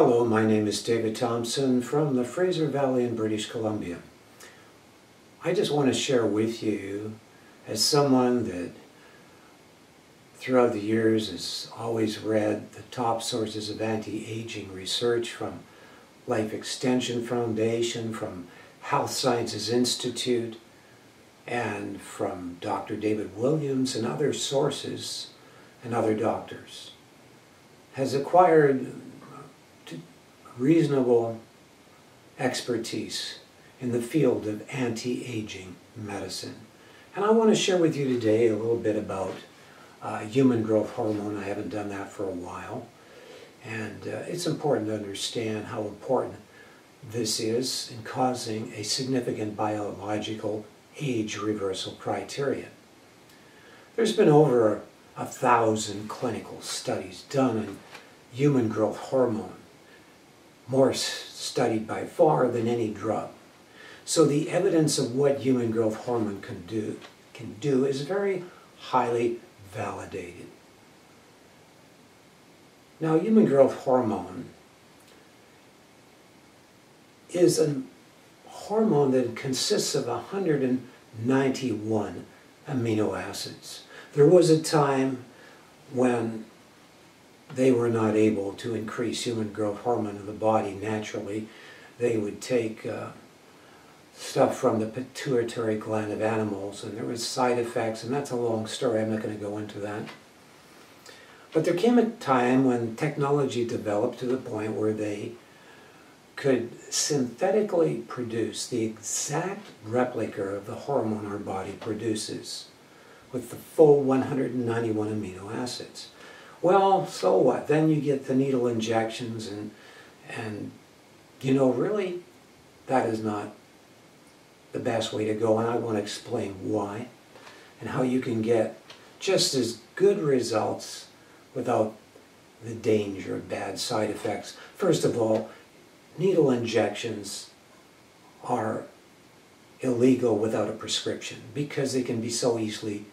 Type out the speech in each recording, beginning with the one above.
Hello, my name is David Thompson from the Fraser Valley in British Columbia. I just want to share with you, as someone that throughout the years has always read the top sources of anti-aging research from Life Extension Foundation, from Health Sciences Institute, and from Dr. David Williams and other sources and other doctors, has acquired reasonable expertise in the field of anti-aging medicine. And I want to share with you today a little bit about human growth hormone. I haven't done that for a while. And it's important to understand how important this is in causing a significant biological age reversal criterion. There's been over 1,000 clinical studies done on human growth hormone, more studied by far than any drug. So the evidence of what human growth hormone can do is very highly validated. Now, human growth hormone is a hormone that consists of 191 amino acids. There was a time when they were not able to increase human growth hormone in the body naturally. They would take stuff from the pituitary gland of animals, and there was side effects, and that's a long story. I'm not going to go into that. But there came a time when technology developed to the point where they could synthetically produce the exact replica of the hormone our body produces with the full 191 amino acids. Well, so what? Then you get the needle injections and you know, really, that is not the best way to go, and I want to explain why and how you can get just as good results without the danger of bad side effects. First of all, needle injections are illegal without a prescription because they can be so easily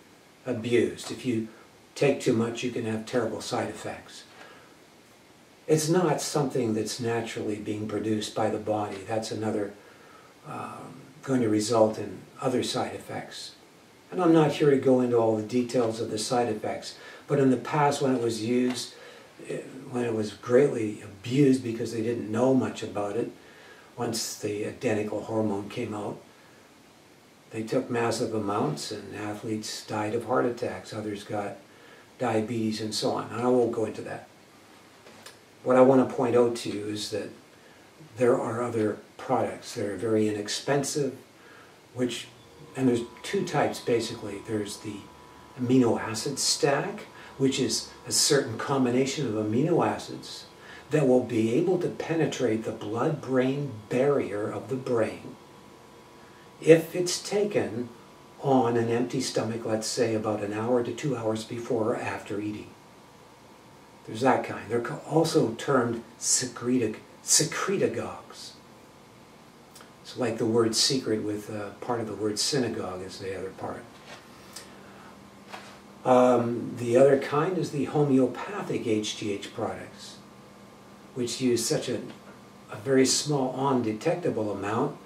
abused. If you take too much, you can have terrible side effects. It's not something that's naturally being produced by the body. That's another going to result in other side effects. And I'm not here to go into all the details of the side effects, but in the past when it was used, when it was greatly abused because they didn't know much about it, once the identical hormone came out, they took massive amounts and athletes died of heart attacks. Others got diabetes and so on. And I won't go into that. What I want to point out to you is that there are other products that are very inexpensive, and there's two types basically. There's the amino acid stack, which is a certain combination of amino acids that will be able to penetrate the blood-brain barrier of the brain if it's taken on an empty stomach, let's say about an hour to 2 hours before or after eating. There's that kind. They're also termed secretagogues. It's like the word secret with part of the word synagogue is the other part. The other kind is the homeopathic HGH products, which use such a very small, undetectable amount,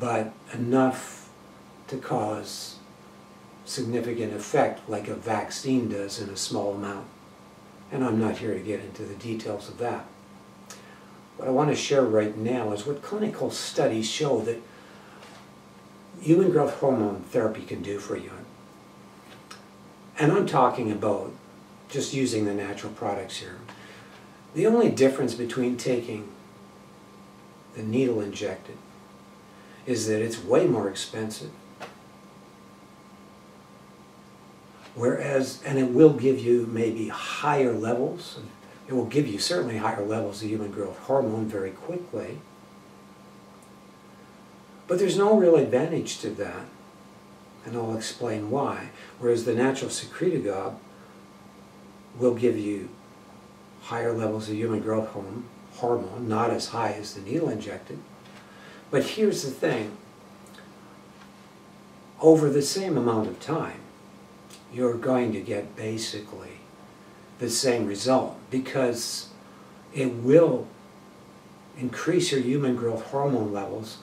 but enough to cause significant effect like a vaccine does in a small amount. And I'm not here to get into the details of that. What I want to share right now is what clinical studies show that human growth hormone therapy can do for you. And I'm talking about just using the natural products here. The only difference between taking the needle injected is that it's way more expensive. Whereas, and it will give you maybe higher levels, it will give you certainly higher levels of human growth hormone very quickly, but there's no real advantage to that, and I'll explain why. Whereas the natural secretagogue will give you higher levels of human growth hormone, not as high as the needle injected. But here's the thing, over the same amount of time, you're going to get basically the same result, because it will increase your human growth hormone levels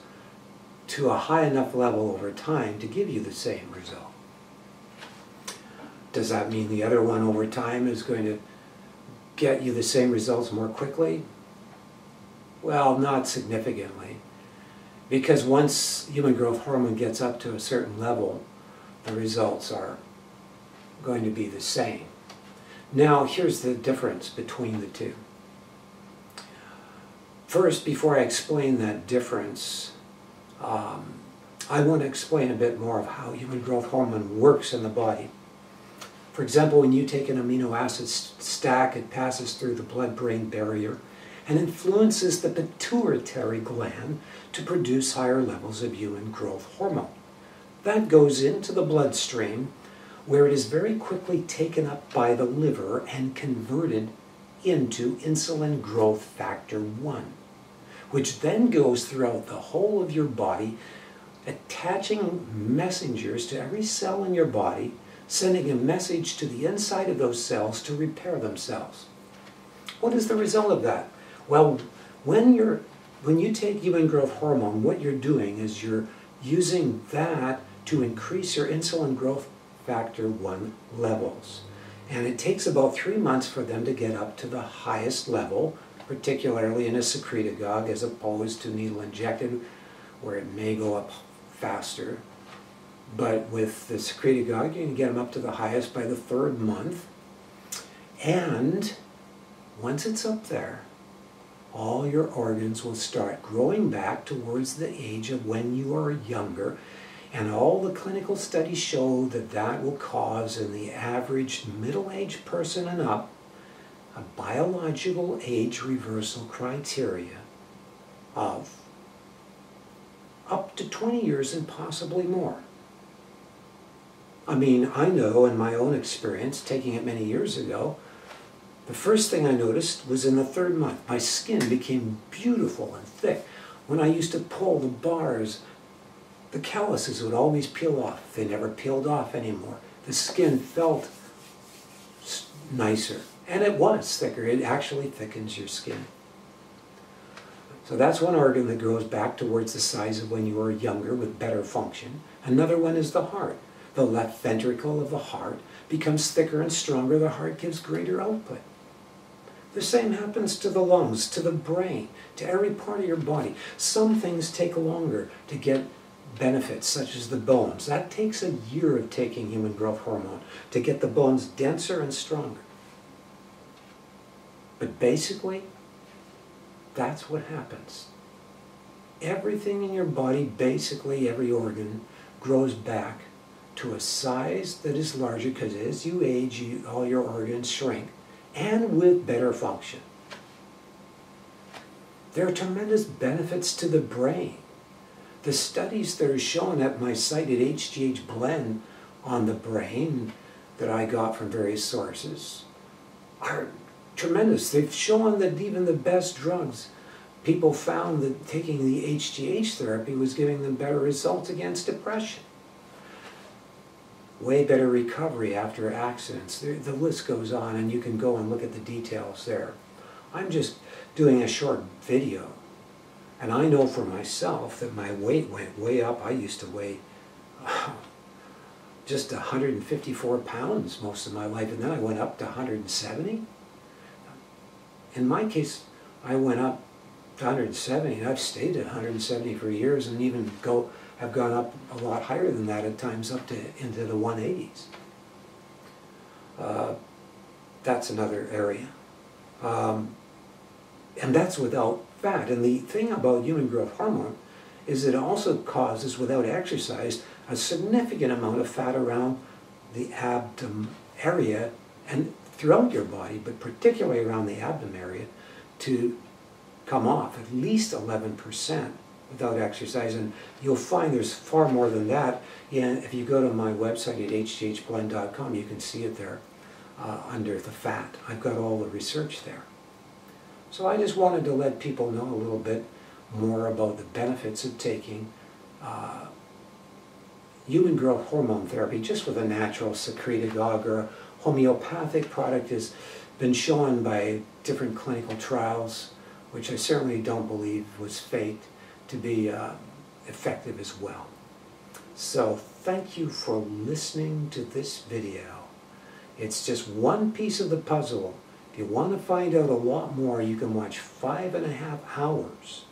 to a high enough level over time to give you the same result. Does that mean the other one over time is going to get you the same results more quickly? Well, not significantly. Because once human growth hormone gets up to a certain level, the results are going to be the same. Now, here's the difference between the two. First, before I explain that difference, I want to explain a bit more of how human growth hormone works in the body. For example, when you take an amino acid stack, it passes through the blood-brain barrier and influences the pituitary gland to produce higher levels of human growth hormone. That goes into the bloodstream, where it is very quickly taken up by the liver and converted into insulin growth factor 1, which then goes throughout the whole of your body, attaching messengers to every cell in your body, sending a message to the inside of those cells to repair themselves. What is the result of that? Well, when you take human growth hormone, what you're doing is you're using that to increase your insulin growth factor 1 levels. And it takes about 3 months for them to get up to the highest level, particularly in a secretagogue as opposed to needle injected, where it may go up faster. But with the secretagogue, you can get them up to the highest by the 3rd month. And once it's up there, all your organs will start growing back towards the age of when you are younger. And all the clinical studies show that that will cause, in the average middle-aged person and up, a biological age reversal criteria of up to 20 years and possibly more. I mean, I know in my own experience, taking it many years ago, the first thing I noticed was in the 3rd month. My skin became beautiful and thick. When I used to pull the bars, the calluses would always peel off. They never peeled off anymore. The skin felt nicer. And it was thicker. It actually thickens your skin. So that's one organ that grows back towards the size of when you were younger with better function. Another one is the heart. The left ventricle of the heart becomes thicker and stronger. The heart gives greater output. The same happens to the lungs, to the brain, to every part of your body. Some things take longer to get benefits, such as the bones. That takes a year of taking human growth hormone to get the bones denser and stronger. But basically, that's what happens. Everything in your body, basically every organ, grows back to a size that is larger, because as you age, all your organs shrink, and with better function. There are tremendous benefits to the brain. The studies that are shown at my site at HGH Blend on the brain that I got from various sources are tremendous. They've shown that even the best drugs, people found that taking the HGH therapy was giving them better results against depression. Way better recovery after accidents. The list goes on, and you can go and look at the details there. I'm just doing a short video, and I know for myself that my weight went way up. I used to weigh just 154 pounds most of my life, and then I went up to 170. In my case, I went up to 170, and I've stayed at 170 for years, and even have gone up a lot higher than that at times, up to into the 180s. That's another area. And that's without fat. And the thing about human growth hormone is it also causes, without exercise, a significant amount of fat around the abdomen area and throughout your body, but particularly around the abdomen area, to come off, at least 11%. Without exercise, and you'll find there's far more than that. And if you go to my website at hghblend.com, you can see it there under the fat. I've got all the research there. So I just wanted to let people know a little bit more about the benefits of taking human growth hormone therapy just with a natural secretagogue, or a homeopathic product is been shown by different clinical trials, which I certainly don't believe was faked, to be effective as well. So thank you for listening to this video. It's just one piece of the puzzle. If you want to find out a lot more, you can watch 5.5 hours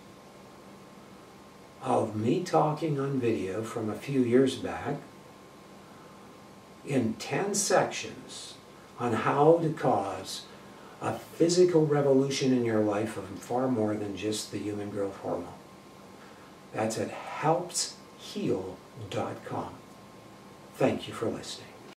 of me talking on video from a few years back in 10 sections on how to cause a physical revolution in your life of far more than just the human growth hormone. That's at helpsheal.com. Thank you for listening.